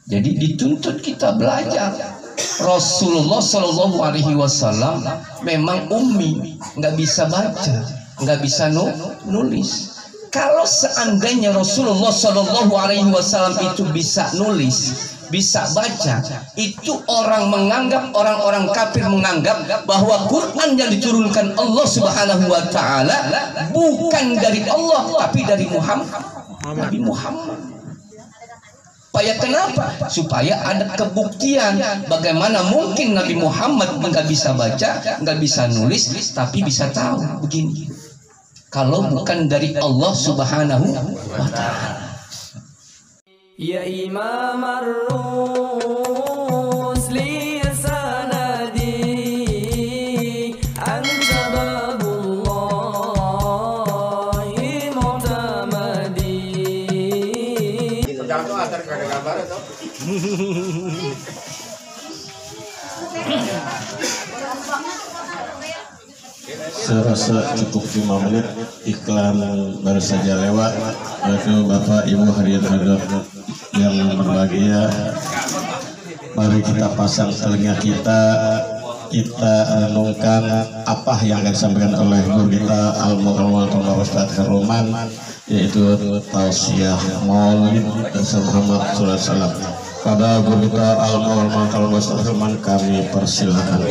Jadi dituntut kita belajar. Rasulullah Shallallahu Alaihi Wasallam memang ummi, nggak bisa baca, nggak bisa nulis. Kalau seandainya Rasulullah Shallallahu Alaihi Wasallam itu bisa nulis, bisa baca, itu orang-orang kafir menganggap bahwa Quran yang diturunkan Allah Subhanahu Wa Taala bukan dari Allah tapi dari Nabi Muhammad. Supaya kenapa? Supaya ada kebuktian bagaimana mungkin Nabi Muhammad nggak bisa baca, nggak bisa nulis, tapi bisa tahu begini. Kalau bukan dari Allah Subhanahu wa Ta'ala. Ya Imam ar-Rusli sanadi anta babullahi mu'tamadi. Jangan antar ke gambar atau? Serasa cukup 5 menit, iklan baru saja lewat. Yaitu Bapak Ibu hadirin hadirat yang berbahagia, mari kita pasang telinga kita renungkan apa yang akan disampaikan oleh guru kita Al-Mu'allim Ustaz Roman, yaitu tausiah Maulid Rasul Muhammad SAW. Pada guru kita Al-Mu'allim Ustaz Roman kami persilakan.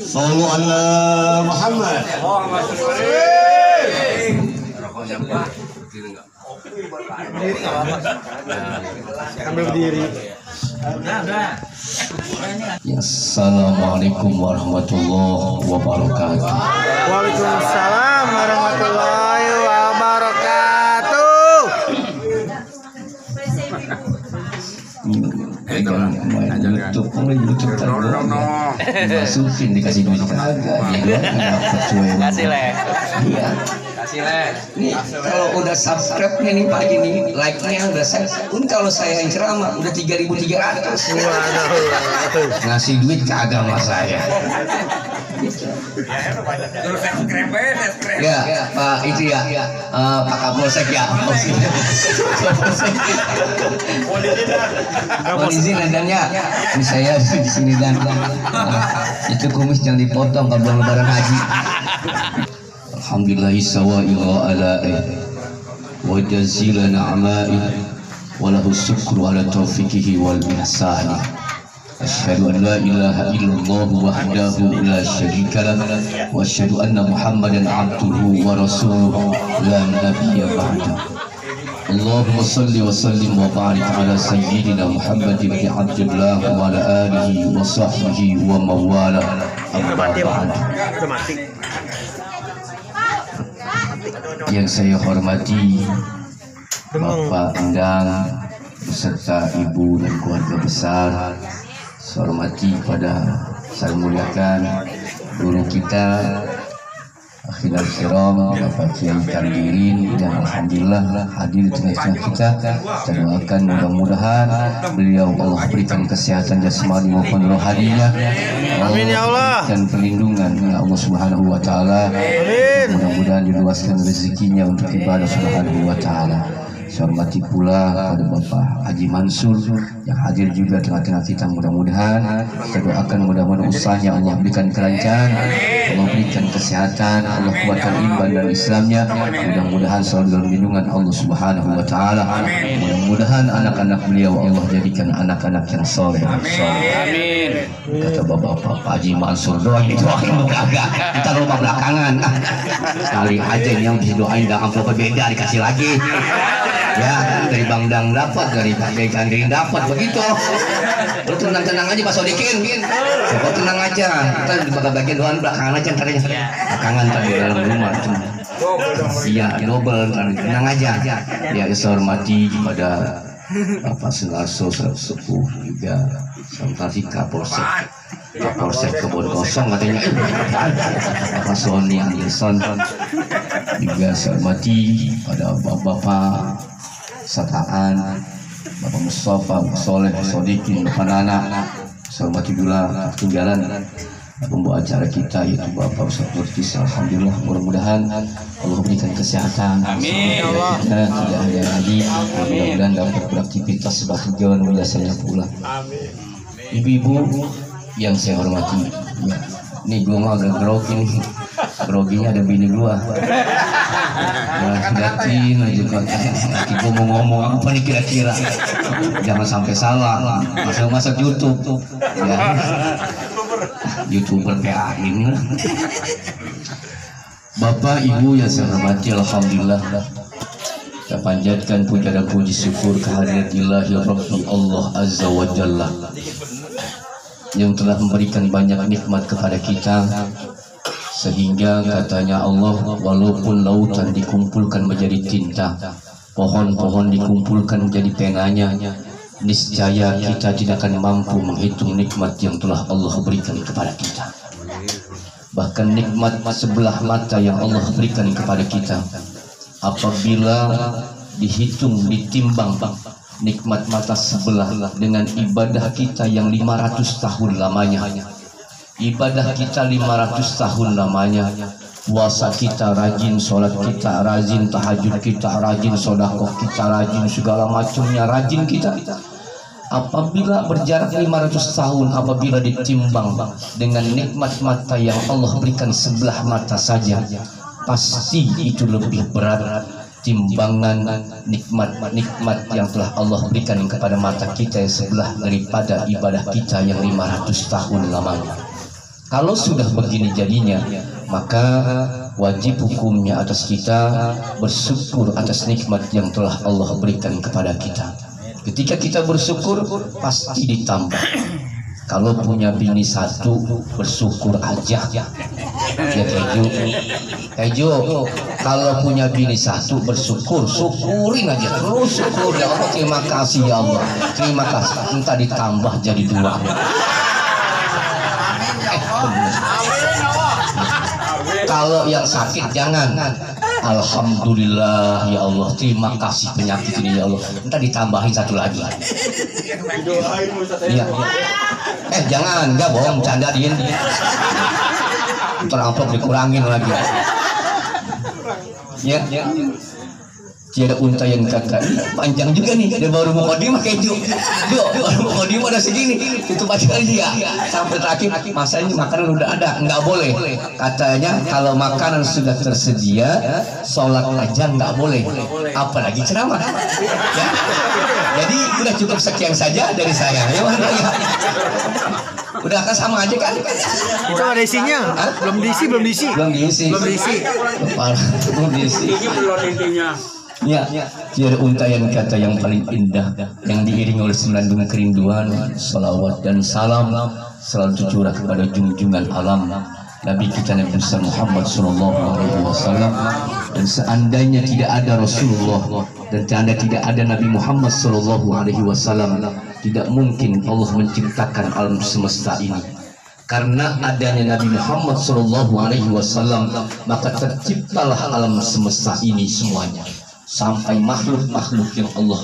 Sallu ala Muhammad. Ambil berdiri. Assalamualaikum warahmatullahi wabarakatuh. Waalaikumsalam warahmatullahi wabarakatuh. YouTube masukin dikasih duit kagak kasih leh. Iya. Kasih leh. Nih kalau udah subscribe nih Pak ini like-nya udah saya. Pun kalau saya yang ceramah udah 3.300. Ngasih duit kagak sama saya. Ya, Pak itu ya. Pak Kapolsek ya. Mohon izin adanya. Ini saya di sini dan itu kumis yang dipotong kalau belum lebaran haji. Alhamdulillah sawa'ila ala'i wa jazila na'ma'i wa lahu syukru ala taufiqihi wal ihsani. Asyhadu an la ilaha illallah wahdahu la syarika lah wa asyhadu anna Muhammadan abduhu wa rasuluhu la nabiyya ba'dahu. Allahumma salli wa sallim wa barik ala sayyidina Muhammad bin Abdullah wa ala alihi wa sahbihi wa mawala amma ba'du. Yang saya hormati Bapak Endang beserta Ibu dan keluarga besar, saya hormati saya muliakan guru kita Akhirul Kiram Bapak Kiai Kandirin, dan alhamdulillah hadir di tengah-tengah kita. Kita doakan mudah-mudahan beliau Allah berikan kesehatan jasmani maupun rohaninya. Amin ya Allah. Dan perlindungan ya Allah Subhanahu wa Ta'ala. Mudah-mudahan diluaskan rezekinya untuk ibadah Subhanahu wa Ta'ala. Saya hormati pula pada Bapak Haji Mansur yang hadir juga tengah-tengah kita. Mudah-mudahan kita doakan mudah-mudahan usahanya Allah berikan kelancaran, Allah berikan kesehatan, Allah kuatkan iman dan Islamnya. Mudah-mudahan selalu dalam lindungan Allah Subhanahu wa Ta'ala. Mudah-mudahan anak-anak beliau Allah jadikan anak-anak yang soleh. Amin. Kata Bapak Haji Mansur, doain didoain agak kita lupa belakangan. Sekali aja yang didoain gak akan beda dikasih lagi. Ya, dari Bang Dang dapat, dari Pak Kiai Kandirin dapat, begitu. Lu tenang-tenang aja Pak Sodikin. Coba tenang aja. Kita di bagian doang belakangan aja ntar ya. Belakangan tadi dalam rumah. Iya, double, tenang aja. Ya, saya hormati kepada Bapak Sunarso sepuh juga sampai Kapolsek Kebon Kosong katanya. Bapak Sony Anderson juga saya hormati pada bapak Sataan, Bapak Mustafa, Soleh, Sodikin, Bapak Nana, saya hormati juga ketinggalan pembawa acara kita yaitu Bapak Ustaz Nurtis. Alhamdulillah, mudah-mudahan Allah berikan kesehatan. Amin. Kita tidak ada lagi, mudah-mudahan dapat beraktivitas sebagai jalan biasanya pula. Ibu-ibu yang saya hormati, ya, ini gua mah agak grogi nih, groginya ada bini gua. Nah, liatin aja kan, gua mau ngomong apa nih kira-kira, jangan sampai salah, masak YouTube, ya. YouTuber PA ini. Bapak Ibu yang saya hormati, alhamdulillah kita panjatkan puja dan puji syukur kehadirat Ilahi Rabbi Allah Azza wa Jalla yang telah memberikan banyak nikmat kepada kita, sehingga katanya Allah, walaupun lautan dikumpulkan menjadi tinta, pohon-pohon dikumpulkan menjadi penanya, niscaya kita tidak akan mampu menghitung nikmat yang telah Allah berikan kepada kita. Bahkan nikmat sebelah mata yang Allah berikan kepada kita, apabila dihitung, ditimbang nikmat mata sebelah dengan ibadah kita yang 500 tahun lamanya, ibadah kita 500 tahun lamanya, puasa kita rajin, sholat kita rajin, tahajud kita rajin, sodakoh kita rajin, segala macamnya rajin kita. Apabila berjarak 500 tahun, apabila ditimbang dengan nikmat mata yang Allah berikan sebelah mata saja, pasti itu lebih berat timbangan nikmat-nikmat yang telah Allah berikan kepada mata kita yang sebelah daripada ibadah kita yang 500 tahun lamanya. Kalau sudah begini jadinya, maka wajib hukumnya atas kita bersyukur atas nikmat yang telah Allah berikan kepada kita. Ketika kita bersyukur, pasti ditambah. Kalau punya bini satu, bersyukur aja. Ya Tejo, kalau punya bini satu, bersyukur, syukurin aja terus, syukur ya Allah, terima kasih ya Allah, terima kasih. Entah ditambah jadi 2. Kalau yang sakit jangan, alhamdulillah ya Allah, terima kasih penyakit ini ya Allah, entah ditambahin 1 lagi. Iya. Jangan, enggak bohong, candain. Ntar amplop dikurangin lagi. Ya. Tiada unta yang kakak, panjang juga nih, dia baru mau kodimah keju, baru mau kodimah udah segini, itu baca dia, sampai terakhir, masa ini makanan udah ada, nggak boleh, katanya kalau makanan sudah tersedia, sholat aja nggak boleh, apalagi ceramah, ya. Jadi udah cukup sekian saja dari saya, ya. Udah kan sama aja kan? Itu ada isinya? Belum diisi. Belum diisi. Ya, tiada untayan kata yang paling indah yang diiringi oleh senandung kerinduan, salawat dan salam selalu tercurah kepada junjungan alam Nabi kita Nabi Muhammad Sallallahu Alaihi Wasallam. Dan seandainya tidak ada Rasulullah dan tidak ada Nabi Muhammad Sallallahu Alaihi Wasallam, tidak mungkin Allah menciptakan alam semesta ini. Karena adanya Nabi Muhammad Sallallahu Alaihi Wasallam, maka terciptalah alam semesta ini semuanya, sampai makhluk-makhluk yang Allah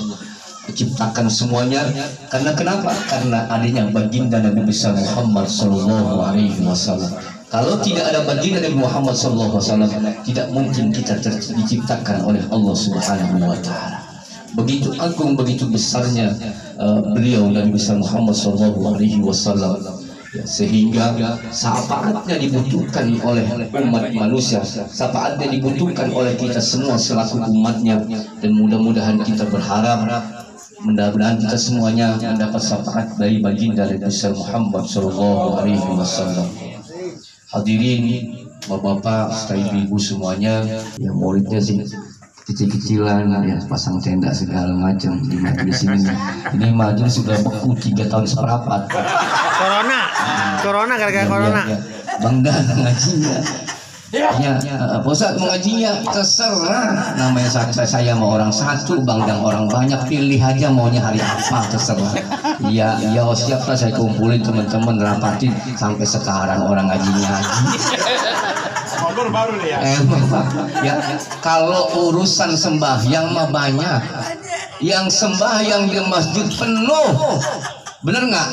ciptakan semuanya. Karena kenapa? Karena adanya baginda Nabi besar Muhammad Sallallahu Alaihi Wasallam. Kalau tidak ada baginda Nabi Muhammad Sallallahu Alaihi Wasallam, tidak mungkin kita diciptakan oleh Allah Subhanahu Wa Taala. Begitu agung, begitu besarnya beliau Nabi besar Muhammad Sallallahu Alaihi Wasallam, sehingga syafaatnya dibutuhkan oleh umat manusia, syafaatnya dibutuhkan oleh kita semua selaku umatnya. Dan mudah-mudahan kita berharap, mudah-mudahan kita semuanya mendapat syafaat dari baginda Nabi besar Muhammad Sallallahu Alaihi Wasallam. Hadirin, bapak-bapak, ibu-ibu semuanya, yang muridnya sih kecil-kecilan, ya pasang tenda segala macam di majelis ini. Ini majelis sudah beku 3 tahun seperempat. Corona gara-gara corona. Bangga ngajinya. Ya, Ustaz mengajinya terserah. Namanya saya mau orang satu, Bangdang orang banyak, pilih aja maunya hari apa, terserah. Ya siap lah, saya kumpulin teman-teman, rapatin sampai sekarang orang ngajinya baru nih ya. Kalau urusan sembahyang mah banyak, yang sembahyang di masjid penuh, Bener nggak?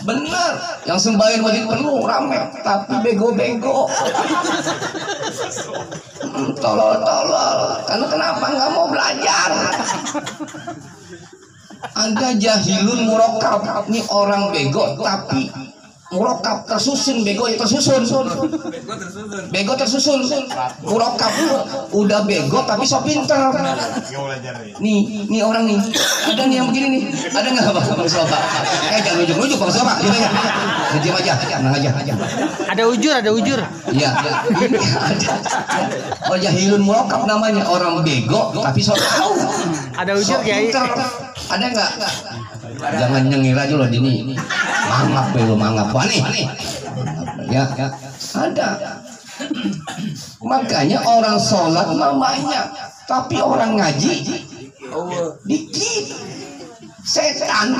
Bener. Yang sembahyang masjid penuh rame, tapi bego-bego. Tolol-tolol. Karena kenapa nggak mau belajar? Ada jahilun murokab. Ini orang bego tapi murokab tersusun, bego yang tersusun. Bego tersusun. Murokab udah bego tapi so pinter. Nih orang nih. Ada nih yang begini nih. Ada nggak Bang Soba? Jangan nunjuk-nunjuk Bang Soba. Gimana? Diam aja, tenang aja. Ada ujur. Iya. Ini ada. Oh, jahilun murokab namanya, orang bego tapi so tahu. Ada ujur Kiai. Ada nggak? Jangan nyengir aja loh Dini. Mangap lo mangap. Wah nih. Ya, ada. Makanya orang sholat banyak, tapi orang ngaji dikit. Setan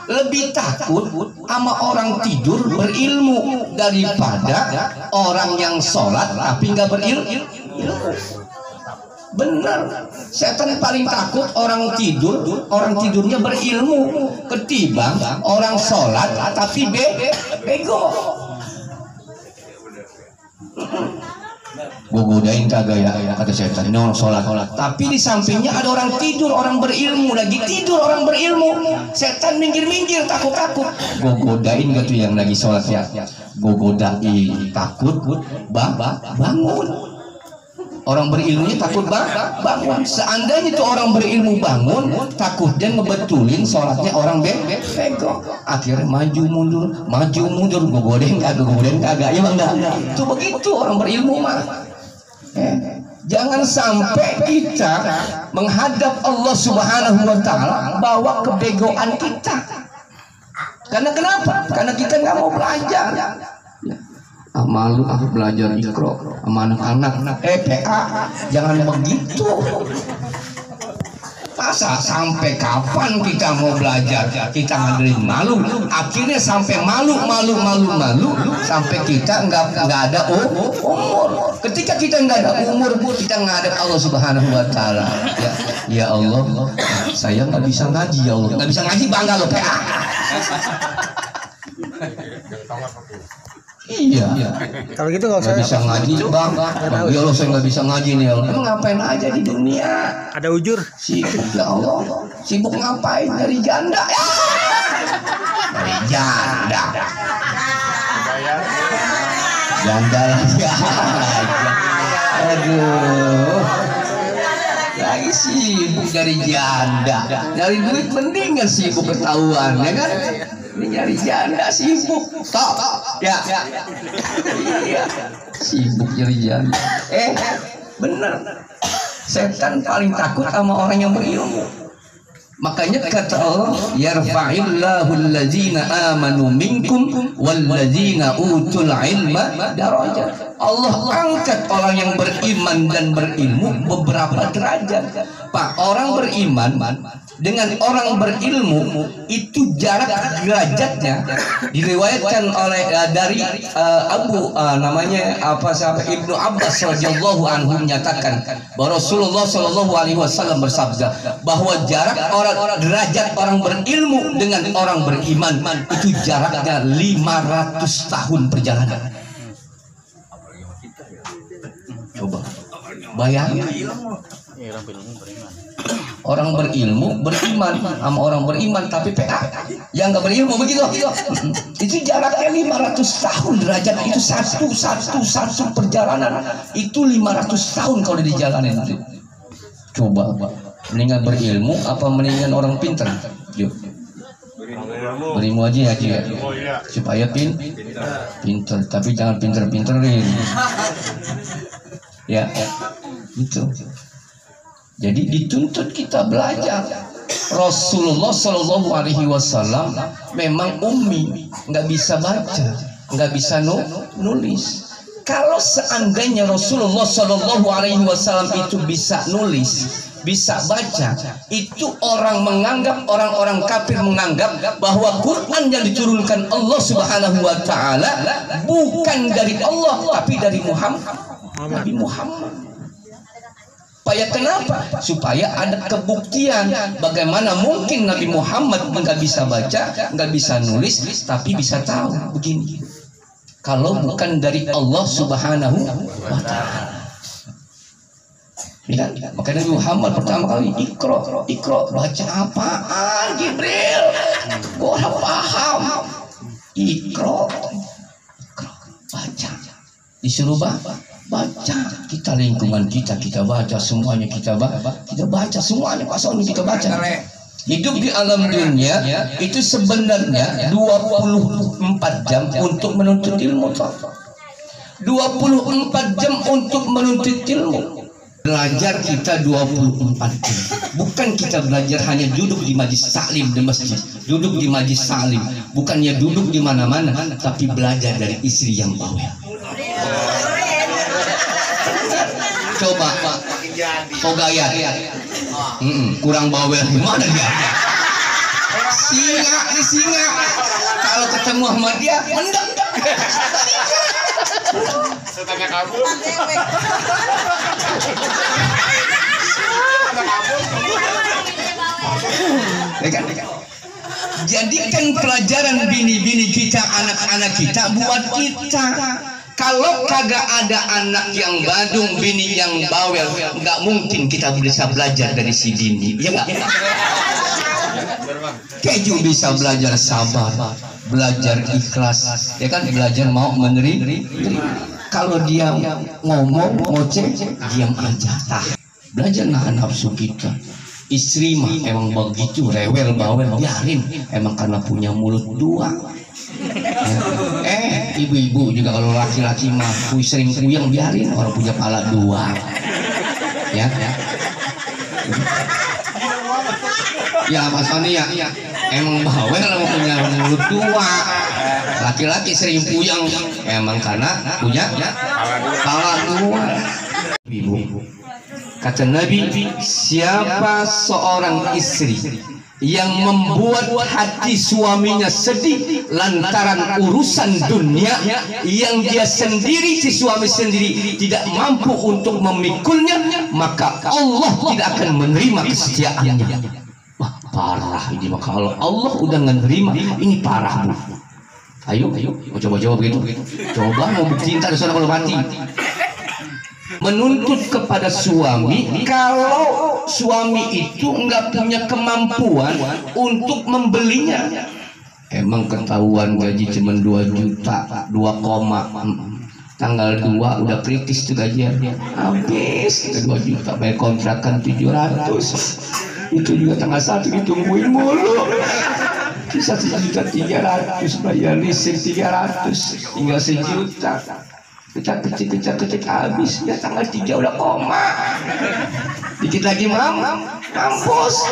lebih takut sama orang tidur berilmu daripada orang yang sholat tapi nggak berilmu. Benar, setan paling takut orang tidurnya berilmu ketimbang orang sholat tapi bego. Gue godain kagak ya kata setan, ini orang sholat tapi di sampingnya ada orang tidur, orang berilmu, lagi tidur orang berilmu. Setan minggir takut. Gue godain gak tuh yang lagi sholat ya, gue godain takut bangun. Orang berilmunya takut bangun. Seandainya tuh orang berilmu bangun, takut dia ngebetulin sholatnya orang bego. Akhirnya maju mundur. Gue godain kagak. Ya bang dah. Itu begitu orang berilmu mah. Jangan sampai kita menghadap Allah Subhanahu Wa Taala bawa kebegoan kita. Karena kenapa? Karena kita nggak mau belajar. Malu aku belajar ikro sama anak-anak. PA jangan begitu. Masa sampai kapan kita mau belajar? Kita ngandelin malu. Akhirnya sampai malu sampai kita nggak ada umur. Ketika kita nggak ada umur, kita ngadep Allah Subhanahu Wa Taala. Ya Allah, saya nggak bisa ngaji ya Allah. Nggak bisa ngaji bangga lo PA. Iya. Kalau gitu nggak usah. Bisa ngaji bang. Ya Allah saya nggak bisa ngaji nih Allah. Emang ngapain aja di dunia? Ada ujur. Sibuk ya Allah. Sibuk ngapain? Dari janda. Dari janda. Janda lagi. Aduh. Lagi sibuk dari janda. Dari duit mendingan sibuk ketahuan ya kan? Ini nyari janda sibuk. Tok. Ya. Iya. Sibuk nyari janda. Bener. Setan paling takut sama orang yang berilmu. Makanya kata Allah, yarfa'illahu allazina amanu minkum wallazina utul ilma darajat. Allah angkat orang yang beriman dan berilmu beberapa derajat. Pak, orang beriman dengan orang berilmu itu jarak derajatnya diriwayatkan oleh dari Ibnu Abbas radhiyallahu anhu menyatakan bahwa Rasulullah Shallallahu alaihi wasallam bersabda bahwa jarak derajat orang berilmu dengan orang beriman itu jaraknya 500 tahun perjalanan. Coba bayangin. Orang berilmu beriman sama orang beriman tapi PA yang nggak berilmu begitu. Itu jaraknya 500 tahun derajat. Itu satu perjalanan itu 500 tahun kalau dijalanin. Coba mendingan berilmu apa mendingan orang pinter? Yuk. Berilmu aja ya supaya pinter tapi jangan pinterin ya itu. Jadi dituntut kita belajar. Rasulullah Shallallahu Alaihi Wasallam memang ummi, nggak bisa baca, nggak bisa nulis. Kalau seandainya Rasulullah Shallallahu Alaihi Wasallam itu bisa nulis, bisa baca, itu orang kafir menganggap bahwa Quran yang diturunkan Allah Subhanahu Wa Taala bukan dari Allah tapi dari Nabi Muhammad. Supaya kenapa? Supaya ada kebuktian. Bagaimana mungkin Nabi Muhammad nggak bisa baca, nggak bisa nulis, tapi bisa tahu begini. Kalau bukan dari Allah Subhanahu wa Ta'ala. Ya, makanya Nabi Muhammad pertama kali ikro baca apaan Jibril? Gua paham. Ikro baca. Disuruh baca. Kita lingkungan kita baca semuanya, kita baca semuanya, pasal kita baca. Hidup di alam dunia itu sebenarnya 24 jam untuk menuntut ilmu. 24 jam untuk menuntut ilmu. Belajar kita 24 jam. Bukan kita belajar hanya duduk di majlis taklim di masjid, duduk di majlis taklim, bukannya duduk di mana-mana, tapi belajar dari istri yang bawel. Coba Pogaya kurang bawel gimana dia? Singa kalau ketemu sama dia mendek. Setengah kabur. Jadikan pelajaran bini-bini kita, anak-anak kita buat kita. Kalau kagak ada anak yang badung, bini yang bawel, nggak mungkin kita bisa belajar dari si bini, ya nggak? Keju bisa belajar sabar, belajar ikhlas, ya kan? Belajar mau menerima. Kalau dia ngomong ngoceh, diam aja. Belajar nahan nafsu kita. Istri mah emang begitu, rewel bawel, biarin. Emang karena punya mulut dua. Ibu-ibu juga kalau laki-laki mah sering kuyang, biarin, orang punya pala dua. Ya. Ya Mas Sony ya, emang bawel emang punya mulut dua. Laki-laki sering kuyang emang karena punya pala dua. Ibu, kata Nabi, siapa seorang istri yang membuat hati suaminya sedih lantaran urusan dunia yang dia sendiri, si suami sendiri tidak mampu untuk memikulnya, maka Allah tidak akan menerima kesetiaannya. Wah, parah ini. Maka kalau Allah udah menerima, ini parah, Bu. Ayo, mau coba jawab gitu. Coba mau buktiin tak ada kalau mati. Menuntut kepada suami, kalau suami itu nggak punya kemampuan untuk membelinya. Emang ketahuan gaji cuma 2 juta, 2, tanggal 2 udah kritis tuh gajiannya. Habis 2 juta, bayar kontrakan 700. Itu juga tanggal 1 ditungguin mulu. Bisa 1.300.000, bayar listrik 300, tinggal 1 juta. Kita kecil habis ya, tanggal 3 udah koma, dikit lagi mampus.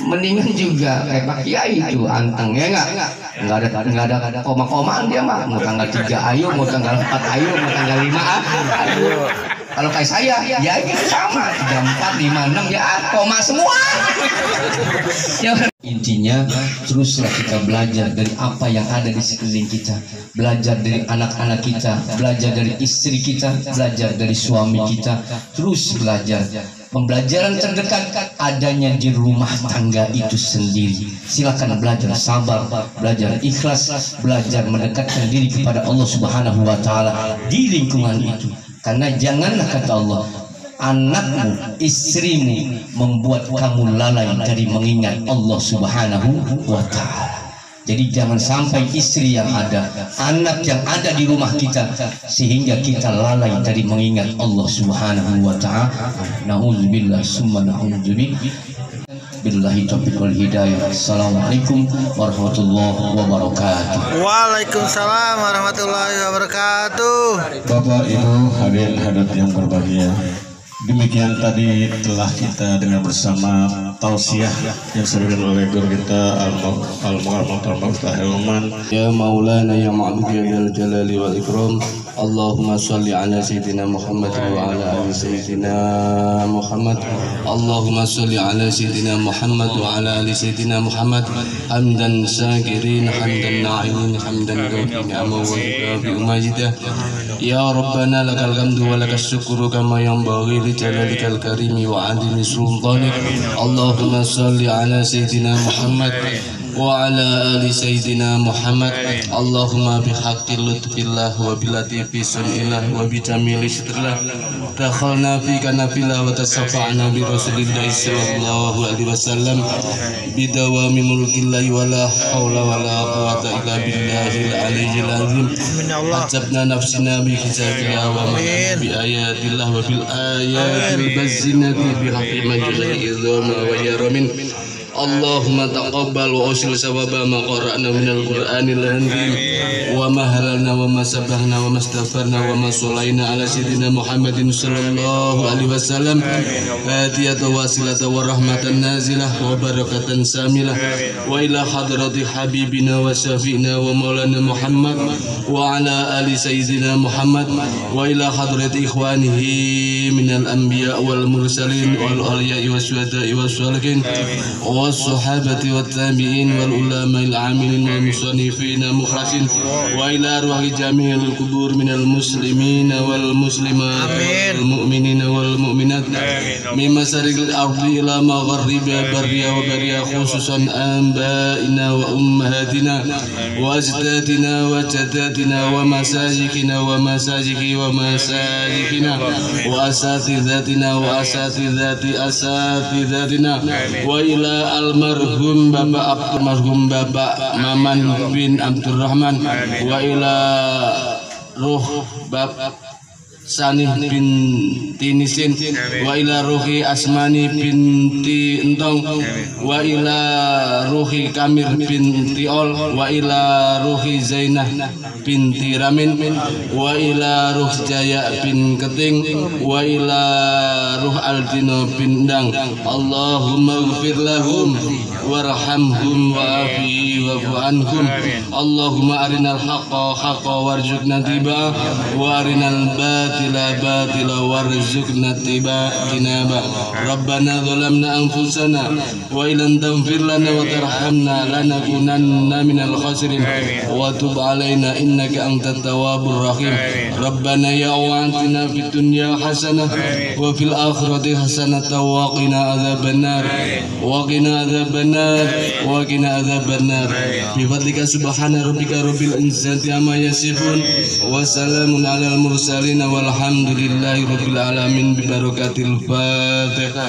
Mendingan juga kayak Pak Kiai itu anteng, ya nggak ada koma-komaan dia mah, mau tanggal 3 ayo, mau tanggal 4 ayo, mau tanggal 5 ayo. Kalau kayak saya ya ini sama, 3, 4, 5, 6 ya koma semua. Ya, intinya teruslah kita belajar dari apa yang ada di sekeliling kita, belajar dari anak-anak kita, belajar dari istri kita, belajar dari suami kita, terus belajar. Pembelajaran terdekat adanya di rumah tangga itu sendiri. Silakan belajar sabar, belajar ikhlas, belajar mendekatkan diri kepada Allah Subhanahu wa Ta'ala di lingkungan itu. Karena janganlah, kata Allah, anakmu, istrimu membuat kamu lalai dari mengingat Allah Subhanahu wa Ta'ala. Jadi jangan sampai istri yang ada, anak yang ada di rumah kita, sehingga kita lalai dari mengingat Allah Subhanahu wa Ta'ala. Na'udzubillah summa na'udzubillah. Billahi taufiq wal hidayah. Assalamualaikum warahmatullahi wabarakatuh. Waalaikumsalam warahmatullahi wabarakatuh. Bapak Ibu hadirin hadirat yang berbahagia, demikian tadi telah kita dengar bersama tausiah yang disampaikan oleh guru kita Al-Mukarram Ustaz Hilman. Ya Maulana ya Ma'bud ya Dzal Jalali wal Ikram, اللهم صل على سيدنا محمد وعلى آل سيدنا محمد اللهم صل على سيدنا محمد وعلى آل سيدنا محمد حمدا شاكرين حمدا ناعمين حمدا كافي نعمه وكافي مجيدا يا ربنا لك الحمد ولك الشكر كما ينبغي لجلالك الكريم وعظيم سلطانك اللهم صل على سيدنا محمد وعلى آل سيدنا محمد اللهم بحق لطف الله وبلطيف سمع الله وبجميل ستر الله دخلنا في كنف الله وتصفعنا برسول الله صلى الله عليه وسلم بدوام ملك الله ولا حول ولا قوة إلا بالله العلي العظيم عجبنا نفسنا بكتاب الله ومن بآيات الله وبالآيات البزنة بحق مجد الإظام ويرمين اللهم تقبل وأوصل ثواب ما قرأنا من القرآن العظيم وما هللنا وما سبحنا وما استغفرنا وما صلينا على سيدنا محمد صلى الله عليه وسلم هاتية واصلة ورحمة نازلة وبركة ساملة وإلى حضرة حبيبنا وشفينا ومولانا محمد وعلى آل سيدنا محمد وإلى حضرة إخوانه من الأنبياء والمرسلين والأولياء والشهداء والصالحين والصحابة والتابعين والعلماء العاملين والمصنفين المخلصين وإلى أرواح جميع القبور من المسلمين والمسلمات والمؤمنين والمؤمنات من مشارق الأرض إلى مغربها برها وبرها خصوصا آبائنا وأمهاتنا وأجدادنا وجداتنا ومساجكنا ومساجك ومساجكنا وأساتذتنا وأساتذات أساتذتنا وإلى almarhum Bapak Maman bin Abdurrahman wa ila ruh Bapak Sanih binti Nisin wa ila ruhi Asmani binti Entong wa ila ruhi Kamir binti Ol wa ila ruhi Zainah binti Ramin wa ila ruh Jaya bin Keting wa ila ruh Aldino bin Dang Allahumma ighfir lahum warhamhum wa'afi wa'fu anhum Allahumma arinal haqqa haqqa warzuqna tiba'ah wa arinal batila batila warzuqna tinaba Rabbana zalamna anfusana wa ilan taghfir lana wa tarhamna lanakunanna minal khasirin wa tub alaina innaka antat tawwabur rahim Rabbana ya wa'atina fid dunya hasanah wa fil akhirati hasanah wa qina adzabannar wa qina adzabannar wa qina adzabannar bi fadlika subhana rabbika rabbil izzati amma yasifun wa salamun alal mursalin walhamdulillahi rabbil alamin bi barakatil Fatihah.